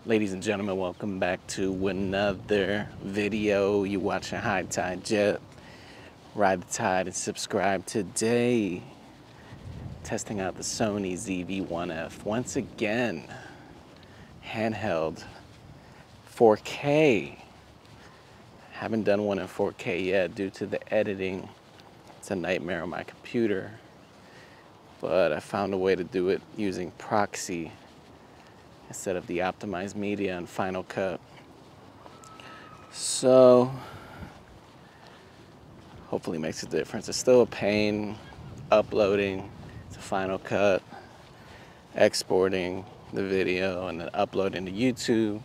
Ladies and gentlemen, welcome back to another video. You watching High Tide Jet. Ride the tide and subscribe today. Testing out the Sony ZV-1F. Once again, handheld 4K. Haven't done one in 4K yet due to the editing. It's a nightmare on my computer. But I found a way to do it using proxy instead of the optimized media and Final Cut. So hopefully it makes a difference. It's still a pain uploading to Final Cut, exporting the video, and then uploading to YouTube.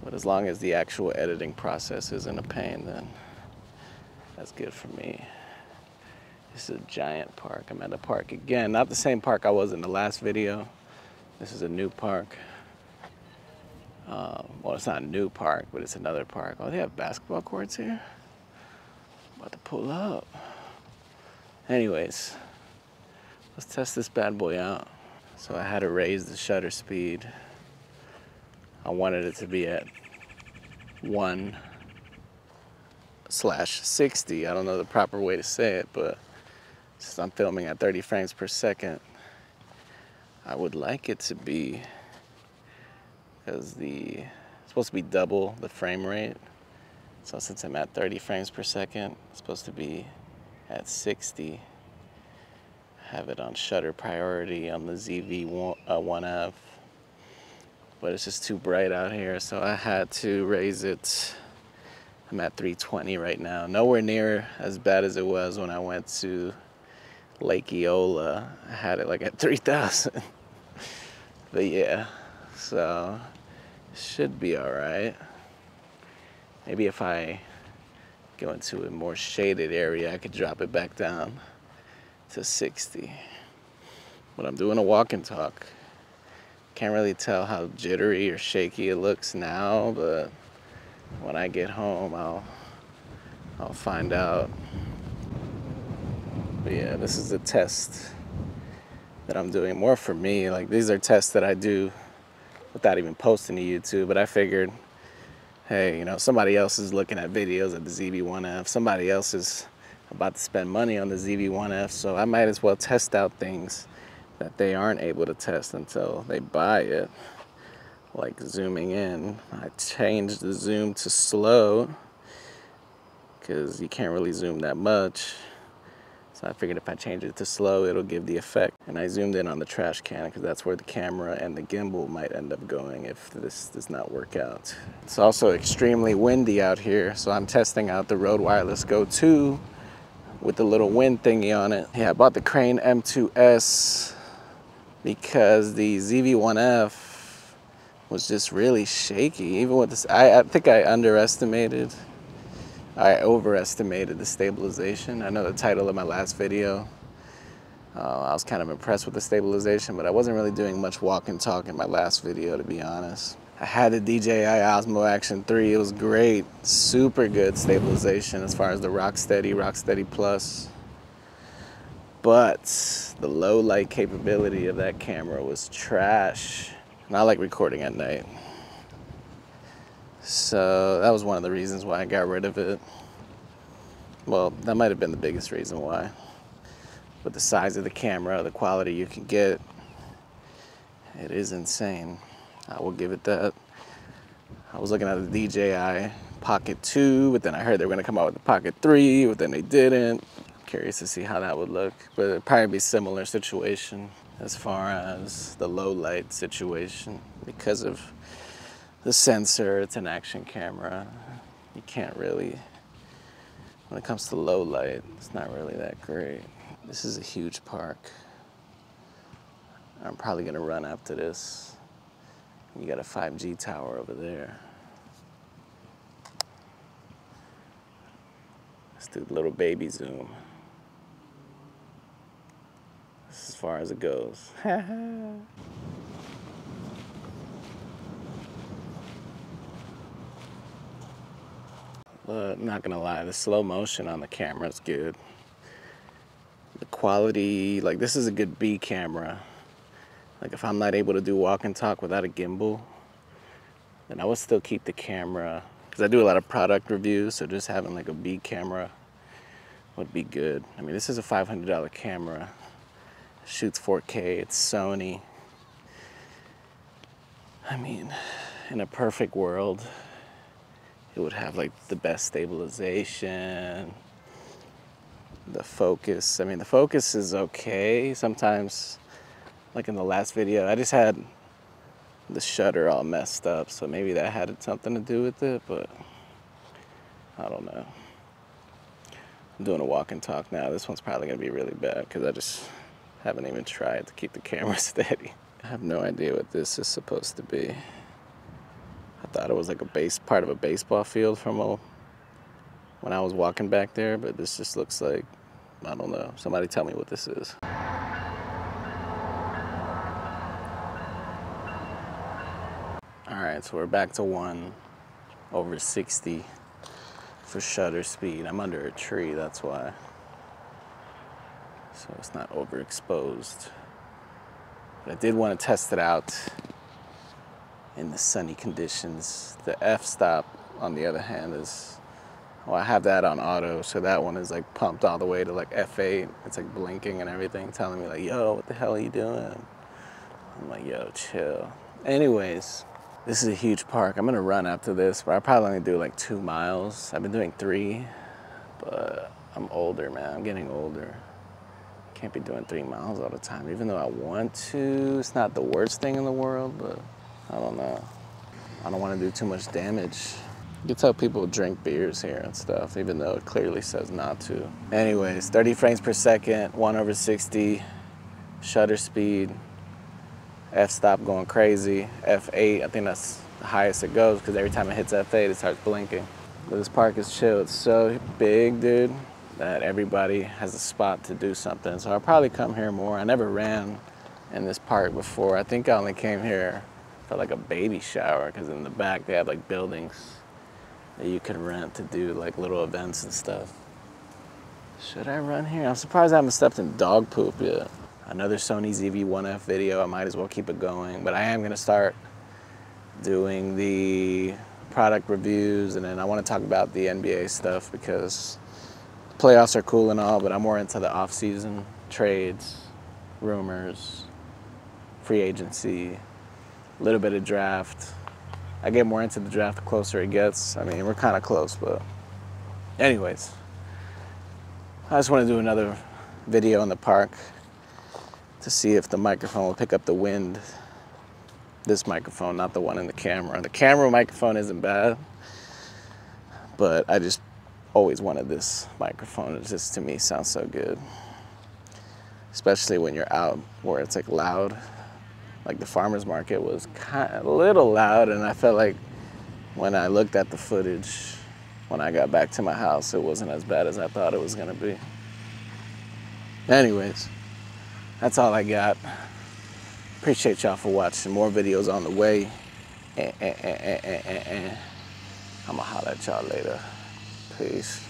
But as long as the actual editing process isn't a pain, then that's good for me. This is a giant park. I'm at a park again. Not the same park I was in the last video. This is a new park. Well, it's not a new park, but it's another park. Oh, they have basketball courts here? About to pull up. Anyways, let's test this bad boy out. So I had to raise the shutter speed. I wanted it to be at 1/60. I don't know the proper way to say it, but since I'm filming at 30 frames per second, I would like it to be, because it's supposed to be double the frame rate. So since I'm at 30 frames per second, it's supposed to be at 60. Have it on shutter priority on the ZV-1F. But it's just too bright out here, so I had to raise it. I'm at 320 right now. Nowhere near as bad as it was when I went to Lake Eola. I had it like at 3,000. But yeah, so it should be all right. Maybe if I go into a more shaded area, I could drop it back down to 60. But I'm doing a walk and talk. Can't really tell how jittery or shaky it looks now, but when I get home, I'll find out. But yeah, this is a test that I'm doing more for me. Like, these are tests that I do without even posting to YouTube, but I figured, hey, you know, somebody else is looking at videos of the ZV-1F. Somebody else is about to spend money on the ZV-1F, so I might as well test out things that they aren't able to test until they buy it. Like zooming in. I changed the zoom to slow because you can't really zoom that much. So I figured if I change it to slow, it'll give the effect. And I zoomed in on the trash can because that's where the camera and the gimbal might end up going if this does not work out. It's also extremely windy out here, so I'm testing out the Rode Wireless Go 2 with the little wind thingy on it. Yeah, I bought the Crane M2S because the ZV-1F was just really shaky. Even with this, I think I overestimated the stabilization. I know the title of my last video, I was kind of impressed with the stabilization, but I wasn't really doing much walk and talk in my last video, to be honest. I had the DJI Osmo Action 3. It was great, super good stabilization as far as the Rocksteady Plus. But the low light capability of that camera was trash. And I like recording at night. So that was one of the reasons why I got rid of it. Well, that might have been the biggest reason why. But the size of the camera, the quality you can get, it is insane. I will give it that. I was looking at the DJI Pocket 2, but then I heard they were gonna come out with the Pocket 3, but then they didn't. Curious to see how that would look, but it'd probably be a similar situation as far as the low light situation. Because of the sensor, it's an action camera. You can't really, when it comes to low light, it's not really that great. This is a huge park. I'm probably gonna run after this. You got a 5G tower over there. Let's do a little baby zoom. As far as it goes. But I'm not gonna lie, the slow motion on the camera is good. The quality, like, this is a good B camera. Like, if I'm not able to do walk and talk without a gimbal, then I would still keep the camera, because I do a lot of product reviews, so just having like a B camera would be good. I mean, this is a $500 camera. It shoots 4K, it's Sony. I mean, in a perfect world, it would have like the best stabilization, the focus. I mean, the focus is okay. Sometimes, like in the last video, I just had the shutter all messed up, so maybe that had something to do with it, but I don't know. I'm doing a walk and talk now. This one's probably gonna be really bad because I just haven't even tried to keep the camera steady. I have no idea what this is supposed to be. I thought it was like a part of a baseball field from when I was walking back there, but this just looks like, I don't know. Somebody tell me what this is. All right, so we're back to 1/60 for shutter speed. I'm under a tree, that's why. So it's not overexposed. But I did want to test it out in the sunny conditions. The f-stop, on the other hand, is, well, I have that on auto, so that one is like pumped all the way to like F8. It's like blinking and everything, telling me like, yo, what the hell are you doing? I'm like, yo, chill. Anyways, this is a huge park. I'm gonna run after this, but I probably only do like 2 miles. I've been doing 3, but I'm older, man. I'm getting older. Can't be doing 3 miles all the time, even though I want to. It's not the worst thing in the world, but I don't know. I don't want to do too much damage. You can tell people drink beers here and stuff, even though it clearly says not to. Anyways, 30 frames per second, 1/60, shutter speed, f-stop going crazy, f8, I think that's the highest it goes, because every time it hits f8, it starts blinking. But this park is chill. It's so big, dude, that everybody has a spot to do something. So I'll probably come here more. I never ran in this park before. I think I only came here for like a baby shower, because in the back they have like buildings that you can rent to do like little events and stuff. Should I run here? I'm surprised I haven't stepped in dog poop yet. Another Sony ZV-1F video. I might as well keep it going, but I am gonna start doing the product reviews, and then I want to talk about the NBA stuff, because playoffs are cool and all, but I'm more into the off-season trades, rumors, free agency, a little bit of draft. I get more into the draft the closer it gets. I mean, we're kind of close, but anyways, I just want to do another video in the park to see if the microphone will pick up the wind. This microphone, not the one in the camera. The camera microphone isn't bad, but I just always wanted this microphone. It just, to me, sounds so good. Especially when you're out where it's like loud. Like the farmer's market was kind of a little loud, and I felt like when I looked at the footage, when I got back to my house, it wasn't as bad as I thought it was gonna be. Anyways, that's all I got. Appreciate y'all for watching. More videos on the way. I'ma holler at y'all later. Peace.